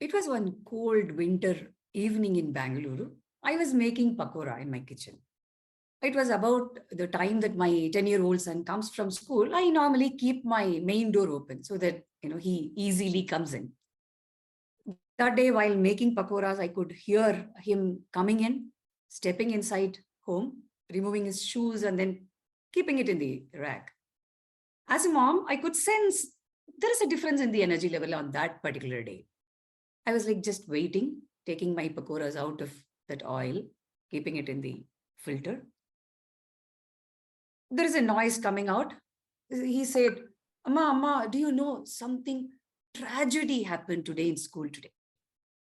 It was one cold winter evening in Bangalore. I was making pakora in my kitchen. It was about the time that my 10-year-old son comes from school. I normally keep my main door open so that he easily comes in. That day, while making pakoras, I could hear him coming in, stepping inside home, removing his shoes, and then keeping it in the rack. As a mom, I could sense there is a difference in the energy level on that particular day. I was like just waiting, taking my pakoras out of that oil, keeping it in the filter. There is a noise coming out. He said, Amma, do you know something tragedy happened today in school today?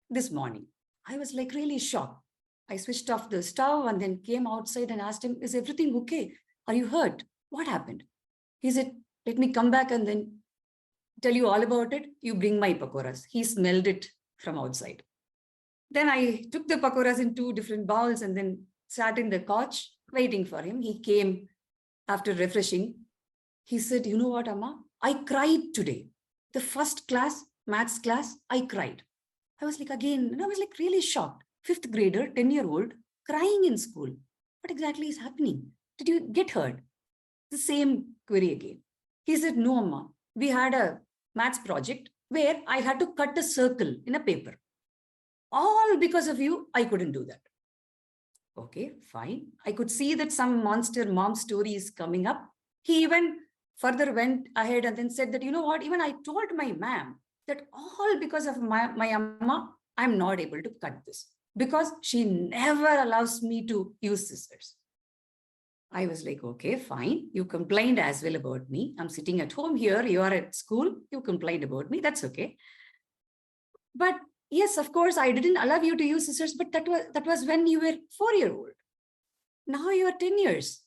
This morning. I was like really shocked. I switched off the stove and then came outside and asked him, is everything okay? Are you hurt? What happened? He said, let me come back and then tell you all about it. You bring my pakoras. He smelled it from outside. Then I took the pakoras in 2 different bowls and then sat in the couch waiting for him. He came after refreshing. He said, you know what, Amma? I cried today. The first class, maths class, I cried. I was like, again, and I was like really shocked. 5th grader, 10-year-old, crying in school. What exactly is happening? Did you get hurt? The same query again. He said, no, Amma. We had a maths project where I had to cut a circle in a paper. All because of you, I couldn't do that. Okay, fine. I could see that some monster mom story is coming up. He even further went ahead and then said that, you know what, even I told my ma'am that all because of my amma, I'm not able to cut this because she never allows me to use scissors. I was like, okay, fine. You complained as well about me. I'm sitting at home here. You are at school. You complained about me. That's okay. But yes, of course, I didn't allow you to use scissors, but that was when you were 4-year-old. Now you are 10 years.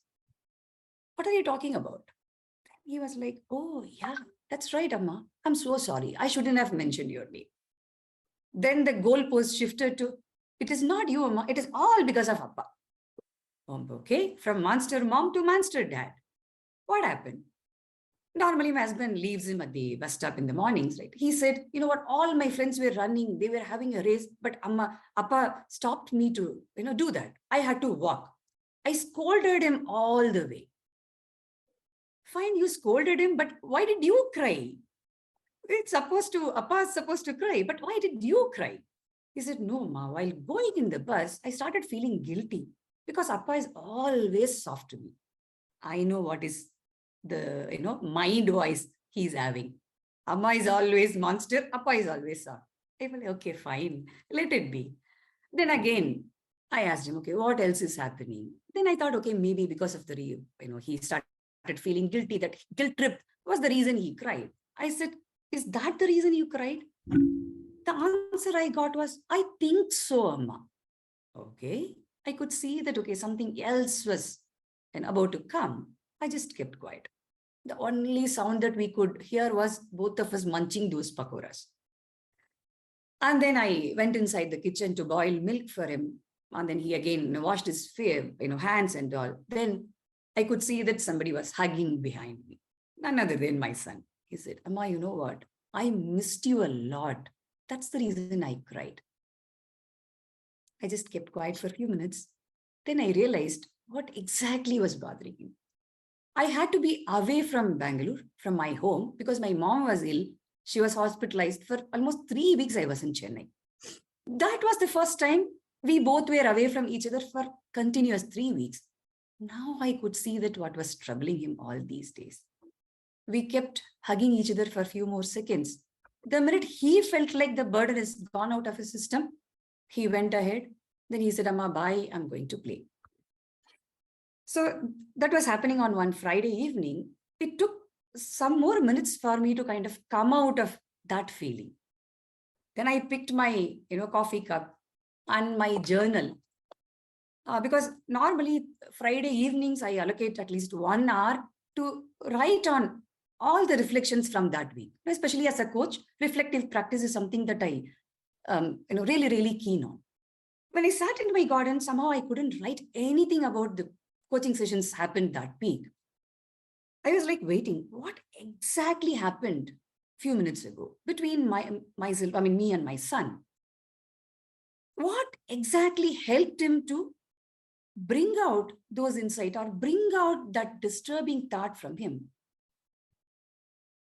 What are you talking about? He was like, oh, yeah, that's right, Amma. I'm so sorry. I shouldn't have mentioned your name. Then the goalpost shifted to, it is not you, Amma. It is all because of Appa. Okay, from monster mom to monster dad. What happened? Normally, my husband leaves him at the bus stop in the mornings, right? He said, you know what, all my friends were running. They were having a race, but Appa stopped me to, do that. I had to walk. I scolded him all the way. Fine, you scolded him, but why did you cry? Appa is supposed to cry, but why did you cry? He said, no, Ma, while going in the bus, I started feeling guilty because Appa is always soft to me. I know what is the, mind voice he's having. Amma is always monster, Appa is always soft. I was like, okay, fine, let it be. Then again, I asked him, okay, what else is happening? Then I thought, okay, maybe because of the, he started feeling guilty, that guilt trip was the reason he cried. I said, is that the reason you cried? The answer I got was, I think so, Amma. Okay, I could see that, okay, something else was about to come. I just kept quiet. The only sound that we could hear was both of us munching those pakoras. And then I went inside the kitchen to boil milk for him. And then he again washed his hands and all. Then I could see that somebody was hugging behind me, none other than my son. He said, Amma, you know what? I missed you a lot. That's the reason I cried. I just kept quiet for a few minutes. Then I realized what exactly was bothering him. I had to be away from Bangalore, from my home, because my mom was ill. She was hospitalized for almost 3 weeks. I was in Chennai. That was the first time we both were away from each other for continuous 3 weeks. Now I could see that what was troubling him all these days. We kept hugging each other for a few more seconds. The minute he felt like the burden is gone out of his system, he went ahead. Then he said, Amma, bye, I'm going to play. So that was happening on one Friday evening. It took some more minutes for me to kind of come out of that feeling. Then I picked my, coffee cup and my journal. Because normally Friday evenings, I allocate at least 1 hour to write on all the reflections from that week. Especially as a coach, reflective practice is something that I, really, really keen on. When I sat in my garden, somehow I couldn't write anything about the coaching sessions happened that week. I was like waiting, what exactly happened? few minutes ago between me and my son. What exactly helped him to bring out those insights or bring out that disturbing thought from him?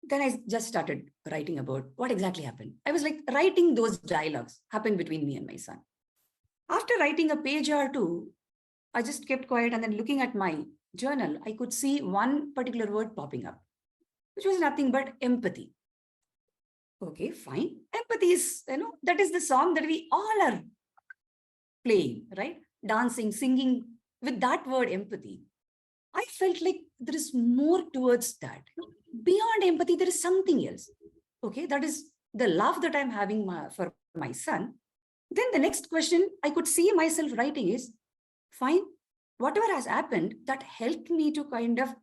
Then I just started writing about what exactly happened. I was like writing those dialogues happened between me and my son. After writing a page or two, I just kept quiet, and then looking at my journal, I could see one particular word popping up, which was nothing but empathy. Okay, fine. Empathy is, that is the song that we all are playing, right? Dancing, singing with that word empathy. I felt like there is more towards that. Beyond empathy, there is something else. Okay, that is the love that I'm having for my son. Then the next question I could see myself writing is, fine, whatever has happened, that helped me to kind of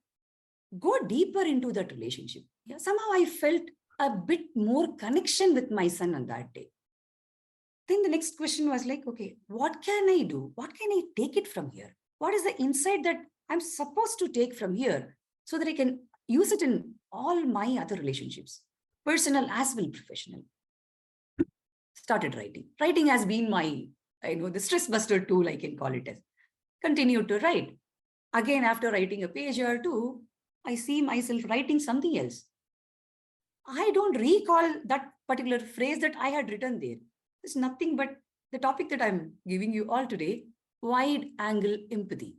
go deeper into that relationship. Yeah, somehow I felt a bit more connection with my son on that day. Then the next question was like, okay, what can I do? What can I take it from here? What is the insight that I'm supposed to take from here so that I can use it in all my other relationships, personal as well professional? Started writing. Writing has been my, the stress buster tool, I can call it as. Continued to write. Again, after writing a page or two, I see myself writing something else. I don't recall that particular phrase that I had written there. It's nothing but the topic that I'm giving you all today, wide angle empathy.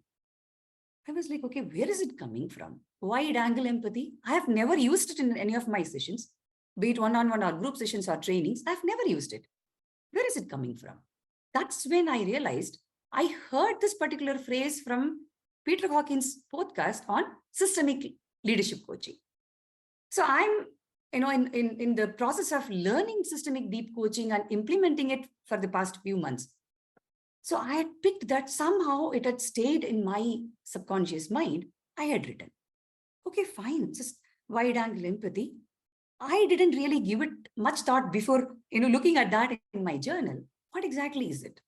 I was like, okay, where is it coming from? Wide angle empathy. I have never used it in any of my sessions, be it one-on-one or group sessions or trainings. I've never used it. Where is it coming from? That's when I realized I heard this particular phrase from Peter Hawkins' podcast on systemic leadership coaching. So I'm, in the process of learning systemic deep coaching and implementing it for the past few months. So I had picked that somehow it had stayed in my subconscious mind. I had written, okay, fine, just wide angle empathy. I didn't really give it much thought before, looking at that in my journal. What exactly is it?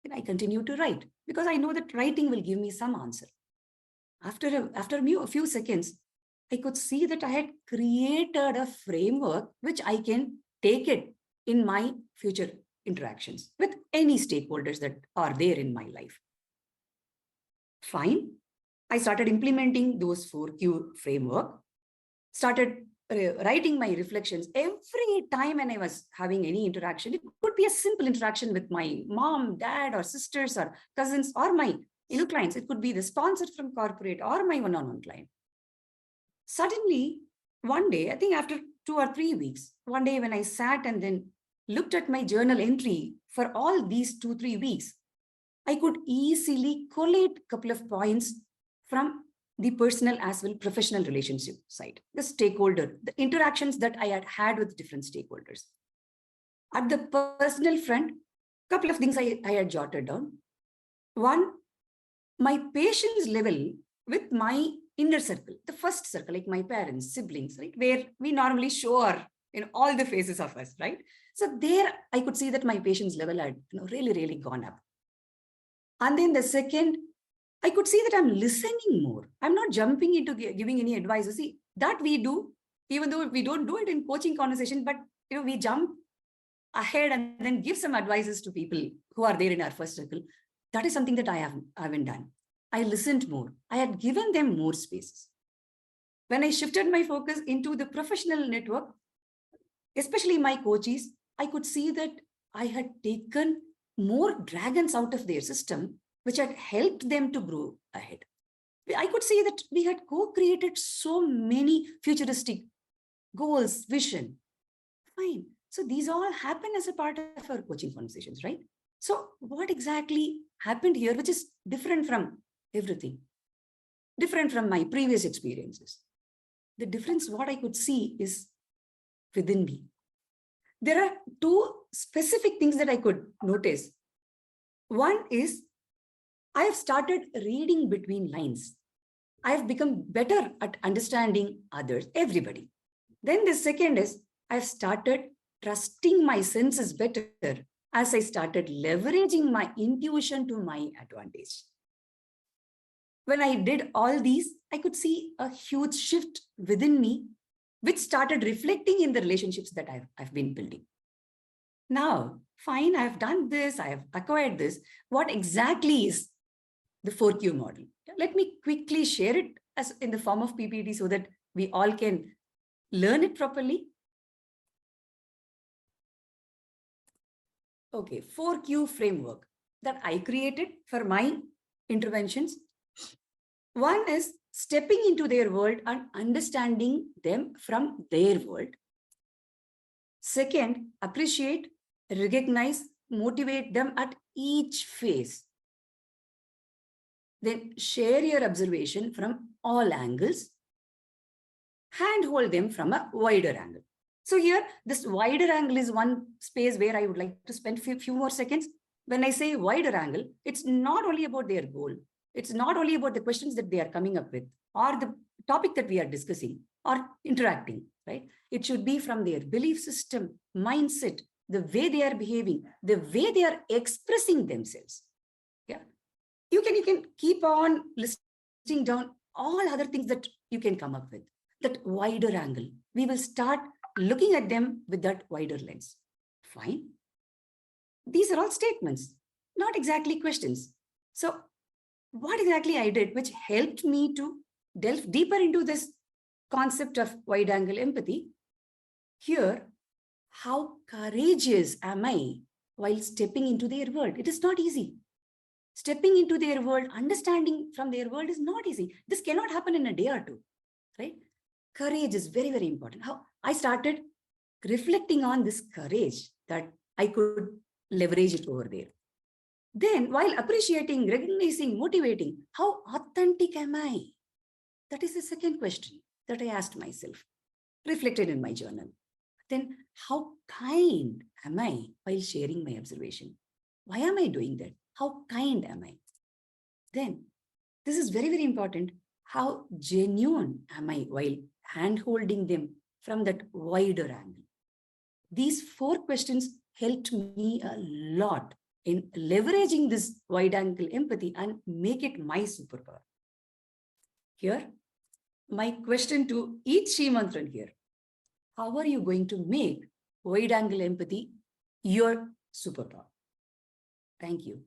And I continue to write because I know that writing will give me some answer. After a few seconds, I could see that I had created a framework which I can take it in my future interactions with any stakeholders that are there in my life. Fine. I started implementing those 4Q framework, started writing my reflections every time when I was having any interaction. It could be a simple interaction with my mom, dad, or sisters, or cousins, or my clients. It could be the sponsor from corporate or my one-on-one client. Suddenly, one day, I think after 2 or 3 weeks, one day when I sat and then looked at my journal entry for all these 2-3 weeks, I could easily collate a couple of points from the personal as well professional relationship side, the stakeholder, the interactions that I had had with different stakeholders. At the personal front, a couple of things I had jotted down. One, my patience level with my inner circle, the first circle, like my parents, siblings, right, where we normally show our, all the faces of us, right? So there I could see that my patience level had really, really gone up. And then the second, I could see that I'm listening more. I'm not jumping into giving any advice. You see, that we do, even though we don't do it in coaching conversation, but we jump ahead and then give some advices to people who are there in our first circle. That is something that I haven't done. I listened more. I had given them more spaces. When I shifted my focus into the professional network, especially my coaches, I could see that I had taken more dragons out of their system, which had helped them to grow ahead. I could see that we had co-created so many futuristic goals, vision. Fine. So these all happen as a part of our coaching conversations, right? So what exactly happened here, which is different from everything, different from my previous experiences? The difference, what I could see is within me. There are two specific things that I could notice. One is I have started reading between lines. I have become better at understanding others, everybody. Then the second is I've started trusting my senses better as I started leveraging my intuition to my advantage. When I did all these, I could see a huge shift within me which started reflecting in the relationships that I've been building. Now, fine, I've done this, I've acquired this. What exactly is the 4Q model? Let me quickly share it as in the form of PPT so that we all can learn it properly. Okay, 4Q framework that I created for my interventions. One is stepping into their world and understanding them from their world. Second, appreciate, recognize, motivate them at each phase. Then share your observation from all angles. Handhold them from a wider angle. So here, this wider angle is one space where I would like to spend a few more seconds. When I say wider angle, it's not only about their goal. It's not only about the questions that they are coming up with or the topic that we are discussing or interacting, right? It should be from their belief system, mindset, the way they are behaving, the way they are expressing themselves. Yeah. You can keep on listing down all other things that you can come up with. That wider angle. We will start looking at them with that wider lens. Fine. These are all statements, not exactly questions. So what exactly I did, which helped me to delve deeper into this concept of wide angle empathy. Here, how courageous am I while stepping into their world? It is not easy. Stepping into their world, understanding from their world is not easy. This cannot happen in a day or two, right? Courage is very, very important. How I started reflecting on this courage that I could leverage it over there. Then, while appreciating, recognizing, motivating, how authentic am I? That is the second question that I asked myself, reflected in my journal. Then, how kind am I while sharing my observation? Why am I doing that? How kind am I? Then, this is very, very important. How genuine am I while hand-holding them from that wider angle? These 4 questions helped me a lot in leveraging this wide angle empathy and make it my superpower. Here, my question to each SHEmantra here. How are you going to make wide angle empathy your superpower? Thank you.